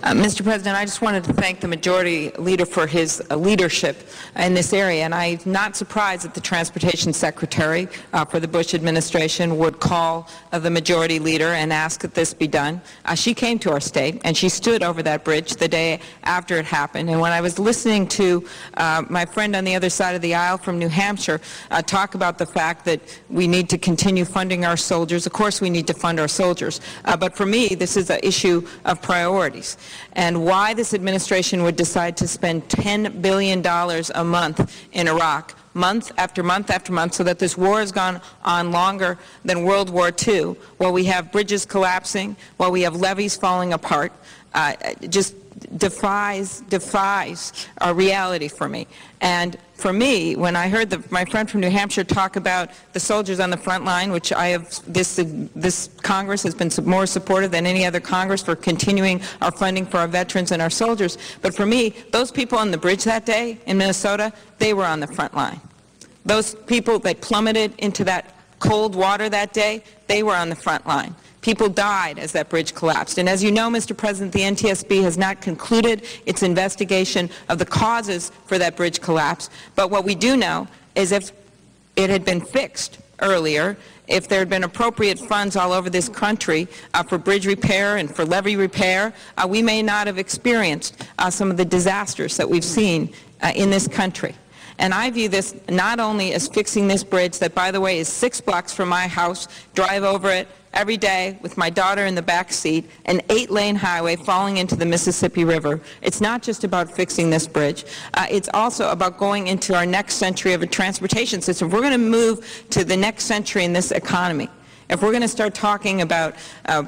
Mr. President, I just wanted to thank the Majority Leader for his leadership in this area, and I'm not surprised that the Transportation Secretary for the Bush administration would call the Majority Leader and ask that this be done. She came to our state, and she stood over that bridge the day after it happened, and when I was listening to my friend on the other side of the aisle from New Hampshire talk about the fact that we need to continue funding our soldiers, of course we need to fund our soldiers, but for me this is an issue of priorities. And why this administration would decide to spend $10 billion a month in Iraq, month after month after month, so that this war has gone on longer than World War II, while we have bridges collapsing, while we have levees falling apart, just defies our reality for me. And for me, when I heard my friend from New Hampshire talk about the soldiers on the front line, which this Congress has been more supportive than any other Congress for continuing our funding for our veterans and our soldiers, but for me, those people on the bridge that day in Minnesota, they were on the front line. Those people that plummeted into that cold water that day, they were on the front line. People died as that bridge collapsed. And as you know, Mr. President, the NTSB has not concluded its investigation of the causes for that bridge collapse. But what we do know is if it had been fixed earlier, if there had been appropriate funds all over this country for bridge repair and for levee repair, we may not have experienced some of the disasters that we've seen in this country. And I view this not only as fixing this bridge that, by the way, is 6 blocks from my house, drive over it every day with my daughter in the back seat, an 8-lane highway falling into the Mississippi River. It's not just about fixing this bridge. It's also about going into our next century of a transportation system. If we're going to move to the next century in this economy, if we're going to start talking about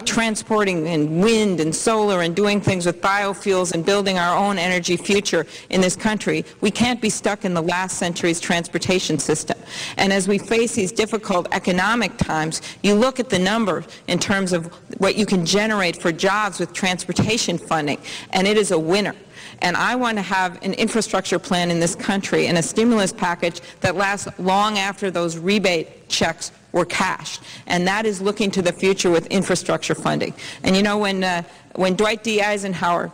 transporting and wind and solar and doing things with biofuels and building our own energy future in this country, we can't be stuck in the last century's transportation system. And as we face these difficult economic times, you look at the number in terms of what you can generate for jobs with transportation funding, and it is a winner. And I want to have an infrastructure plan in this country and a stimulus package that lasts long after those rebate checks were cashed. And that is looking to the future with infrastructure funding. And you know, when Dwight D. Eisenhower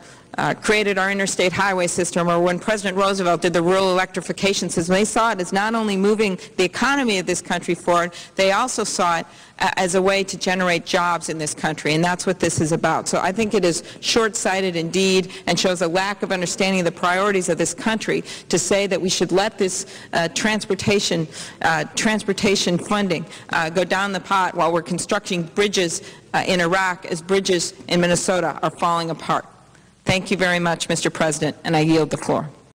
created our interstate highway system, or when President Roosevelt did the rural electrification system, they saw it as not only moving the economy of this country forward, they also saw it as a way to generate jobs in this country, and that's what this is about. So I think it is short-sighted indeed and shows a lack of understanding of the priorities of this country to say that we should let this transportation funding go down the pot while we're constructing bridges in Iraq as bridges in Minnesota are falling apart. Thank you very much, Mr. President, and I yield the floor.